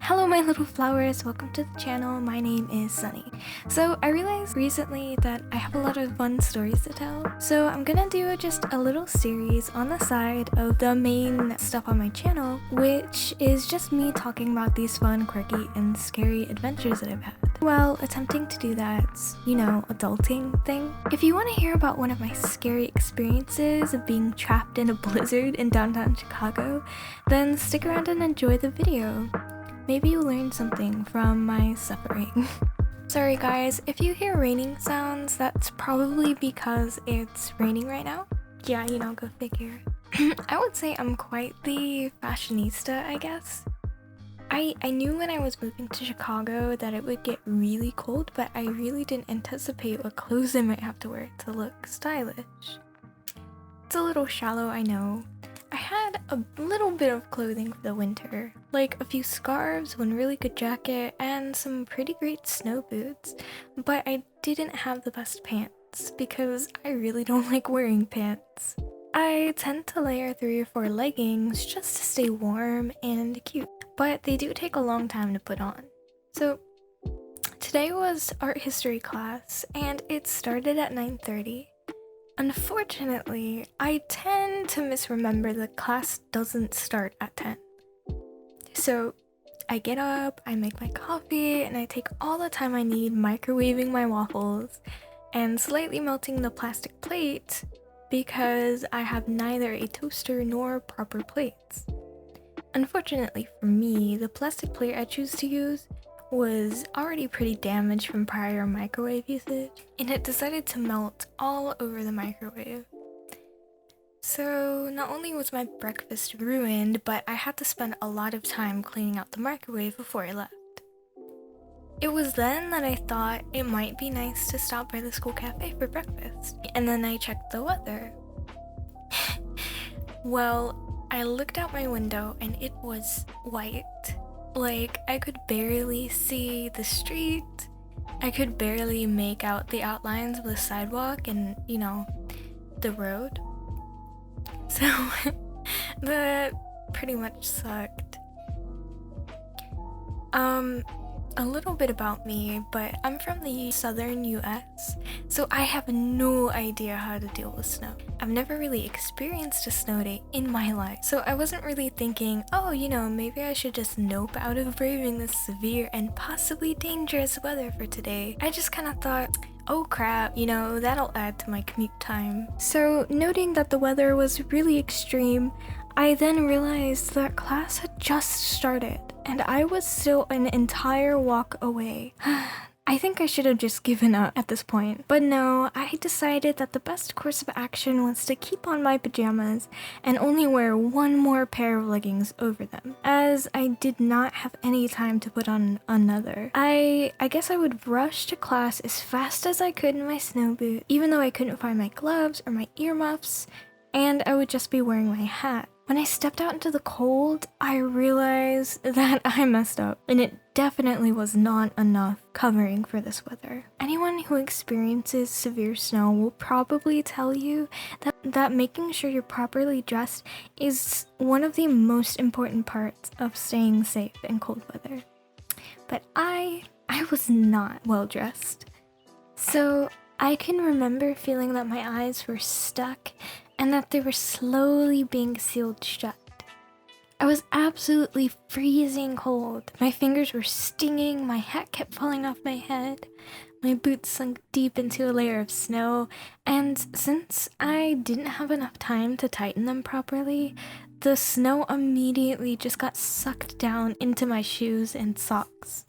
Hello my little flowers, welcome to the channel. My name is Sunny. So I realized recently that I have a lot of fun stories to tell. So I'm gonna do just a little series on the side of the main stuff on my channel, which is just me talking about these fun, quirky, and scary adventures that I've had while attempting to do that, adulting thing. If you want to hear about one of my scary experiences of being trapped in a blizzard in downtown Chicago, then stick around and enjoy the video. Maybe you'll learn something from my suffering. Sorry guys, if you hear raining sounds, that's probably because it's raining right now. Yeah, go figure. I would say I'm quite the fashionista, I guess. I knew when I was moving to Chicago that it would get really cold, but I really didn't anticipate what clothes I might have to wear to look stylish. It's a little shallow, I know. I had a little bit of clothing for the winter, like a few scarves, one really good jacket, and some pretty great snow boots, but I didn't have the best pants because I really don't like wearing pants. I tend to layer 3 or 4 leggings just to stay warm and cute, but they do take a long time to put on. So today was art history class and it started at 9:30. Unfortunately, I tend to misremember that class doesn't start at 10. So I get up, I make my coffee, and I take all the time I need microwaving my waffles and slightly melting the plastic plate because I have neither a toaster nor proper plates. Unfortunately for me, the plastic plate I choose to use was already pretty damaged from prior microwave usage, and it decided to melt all over the microwave. So not only was my breakfast ruined, but I had to spend a lot of time cleaning out the microwave before I left. It was then that I thought it might be nice to stop by the school cafe for breakfast, and then I checked the weather. Well, I looked out my window and it was white. Like, I could barely see the street, I could barely make out the outlines of the sidewalk and, the road. So, that pretty much sucked. A little bit about me, but I'm from the southern US, so I have no idea how to deal with snow. I've never really experienced a snow day in my life, so I wasn't really thinking, maybe I should just nope out of braving this severe and possibly dangerous weather for today. I just kind of thought, oh crap, that'll add to my commute time. So noting that the weather was really extreme, I then realized that class had just started and I was still an entire walk away. I think I should have just given up at this point, but no, I decided that the best course of action was to keep on my pajamas and only wear one more pair of leggings over them, as I did not have any time to put on another. I guess I would rush to class as fast as I could in my snow boot, even though I couldn't find my gloves or my earmuffs, and I would just be wearing my hat. When I stepped out into the cold, I realized that I messed up, and it definitely was not enough covering for this weather. Anyone who experiences severe snow will probably tell you that making sure you're properly dressed is one of the most important parts of staying safe in cold weather. But I was not well dressed. So I can remember feeling that my eyes were stuck and that they were slowly being sealed shut. I was absolutely freezing cold. My fingers were stinging, my hat kept falling off my head, my boots sunk deep into a layer of snow, and since I didn't have enough time to tighten them properly, the snow immediately just got sucked down into my shoes and socks.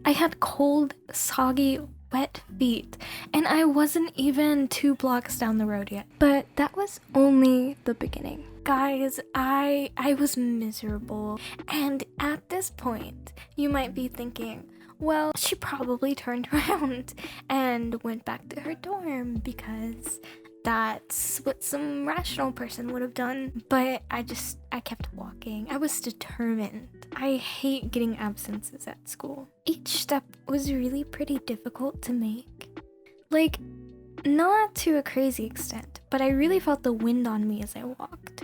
I had cold, soggy, wet feet, and I wasn't even 2 blocks down the road yet. But that was only the beginning. Guys, I was miserable, and at this point, you might be thinking, well, she probably turned around and went back to her dorm because that's what some rational person would have done. But I kept walking. I was determined. I hate getting absences at school. Each step was really pretty difficult to make. Like, not to a crazy extent, but I really felt the wind on me as I walked.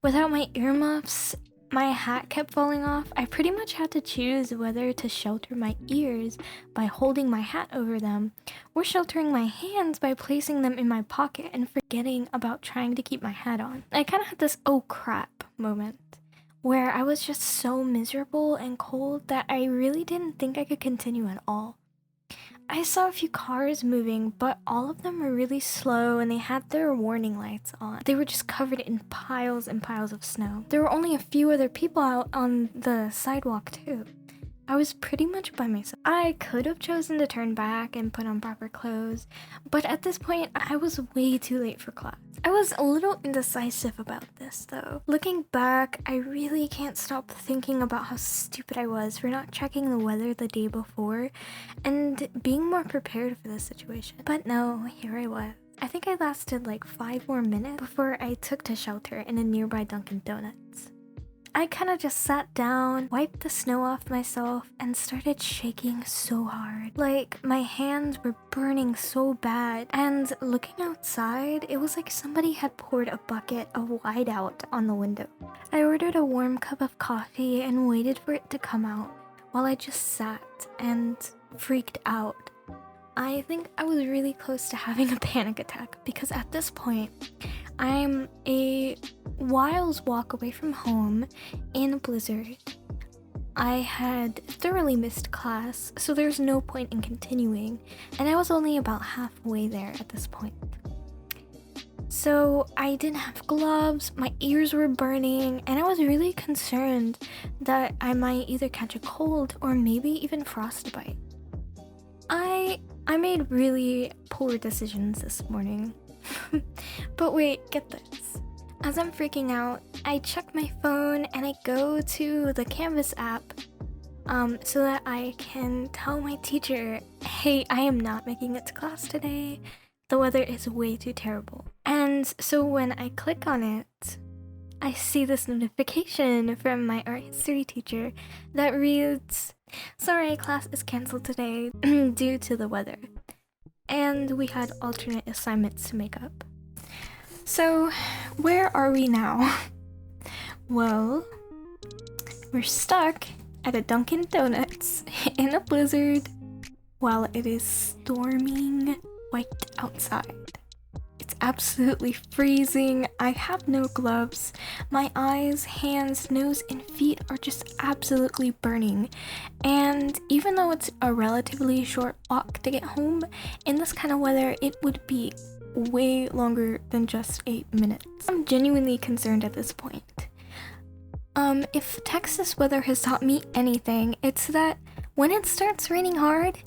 Without my earmuffs, my hat kept falling off, I pretty much had to choose whether to shelter my ears by holding my hat over them, or sheltering my hands by placing them in my pocket and forgetting about trying to keep my hat on. I kind of had this oh crap moment, where I was just so miserable and cold that I really didn't think I could continue at all. I saw a few cars moving, but all of them were really slow and they had their warning lights on. They were just covered in piles and piles of snow. There were only a few other people out on the sidewalk too. I was pretty much by myself. I could have chosen to turn back and put on proper clothes, but at this point, I was way too late for class. I was a little indecisive about this though. Looking back, I really can't stop thinking about how stupid I was for not checking the weather the day before and being more prepared for this situation. But no, here I was. I think I lasted like 5 more minutes before I took to shelter in a nearby Dunkin' Donuts. I kind of just sat down, wiped the snow off myself, and started shaking so hard. Like, my hands were burning so bad, and looking outside, it was like somebody had poured a bucket of whiteout on the window. I ordered a warm cup of coffee and waited for it to come out while I just sat and freaked out. I think I was really close to having a panic attack because at this point, I'm a while's walk away from home in a blizzard. I had thoroughly missed class, so there's no point in continuing, and I was only about halfway there at this point. So I didn't have gloves, my ears were burning, and I was really concerned that I might either catch a cold or maybe even frostbite. I made really poor decisions this morning. But wait, get this. As I'm freaking out, I check my phone and I go to the Canvas app so that I can tell my teacher, hey, I am not making it to class today. The weather is way too terrible. And so when I click on it, I see this notification from my art history teacher that reads, sorry, class is canceled today due to the weather. And we had alternate assignments to make up. So, where are we now? Well, we're stuck at a Dunkin' Donuts in a blizzard while it is storming white outside. It's absolutely freezing. I have no gloves. My eyes, hands, nose, and feet are just absolutely burning. And even though it's a relatively short walk to get home, in this kind of weather, it would be way longer than just 8 minutes. I'm genuinely concerned at this point. If Texas weather has taught me anything, it's that when it starts raining hard,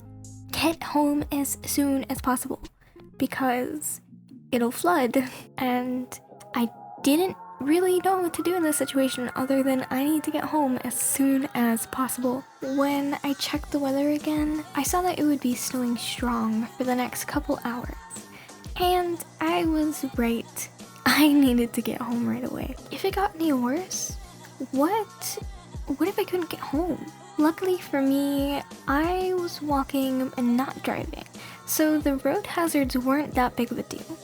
get home as soon as possible because it'll flood. And I didn't really know what to do in this situation other than I need to get home as soon as possible. When I checked the weather again, I saw that it would be snowing strong for the next couple hours. And I was right. I needed to get home right away. If it got any worse, what if I couldn't get home? Luckily for me, I was walking and not driving, so the road hazards weren't that big of a deal.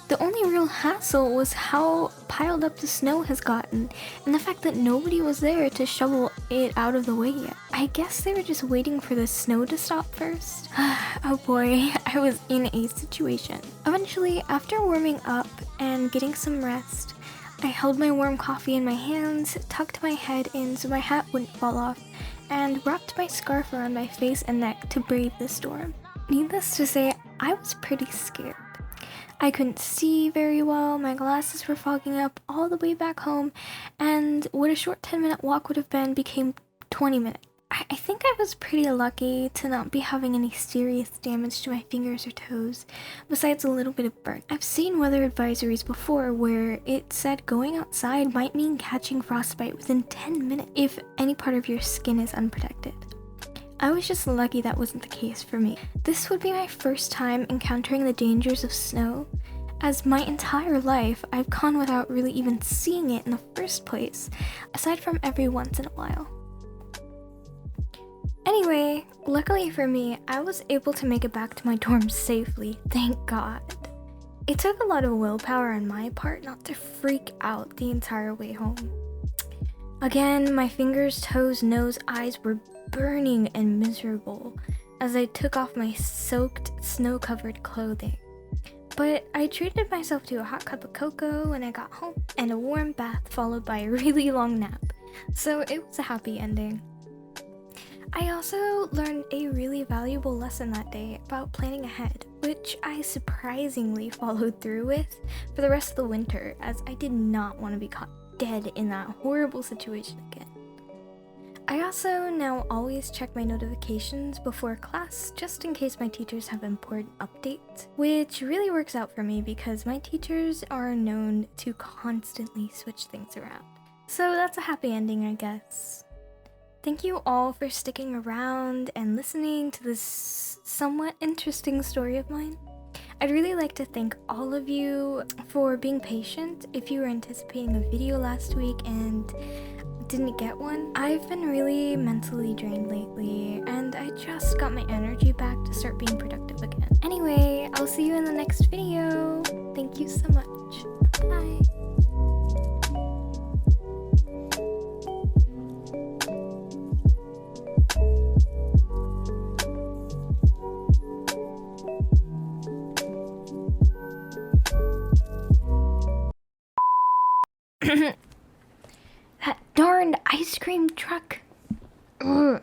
The only real hassle was how piled up the snow has gotten, and the fact that nobody was there to shovel it out of the way yet. I guess they were just waiting for the snow to stop first. Oh boy, I was in a situation. Eventually, after warming up and getting some rest, I held my warm coffee in my hands, tucked my head in so my hat wouldn't fall off, and wrapped my scarf around my face and neck to brave the storm. Needless to say, I was pretty scared. I couldn't see very well, my glasses were fogging up all the way back home, and what a short 10-minute walk would have been became 20 minutes. I think I was pretty lucky to not be having any serious damage to my fingers or toes, besides a little bit of burn. I've seen weather advisories before where it said going outside might mean catching frostbite within 10 minutes if any part of your skin is unprotected. I was just lucky that wasn't the case for me. This would be my first time encountering the dangers of snow, as my entire life I've gone without really even seeing it in the first place, aside from every once in a while. Anyway, luckily for me, I was able to make it back to my dorm safely, thank God. It took a lot of willpower on my part not to freak out the entire way home. Again, my fingers, toes, nose, eyes were burning and miserable as I took off my soaked, snow-covered clothing. But I treated myself to a hot cup of cocoa when I got home and a warm bath followed by a really long nap. So it was a happy ending. I also learned a really valuable lesson that day about planning ahead, which I surprisingly followed through with for the rest of the winter, as I did not want to be caught dead in that horrible situation again. I also now always check my notifications before class just in case my teachers have important updates, which really works out for me because my teachers are known to constantly switch things around. So that's a happy ending, I guess. Thank you all for sticking around and listening to this somewhat interesting story of mine. I'd really like to thank all of you for being patient if you were anticipating a video last week and didn't get one. I've been really mentally drained lately and I just got my energy back to start being productive again. Anyway, I'll see you in the next video. Thank you so much. Bye. That darn ice cream truck. Ugh.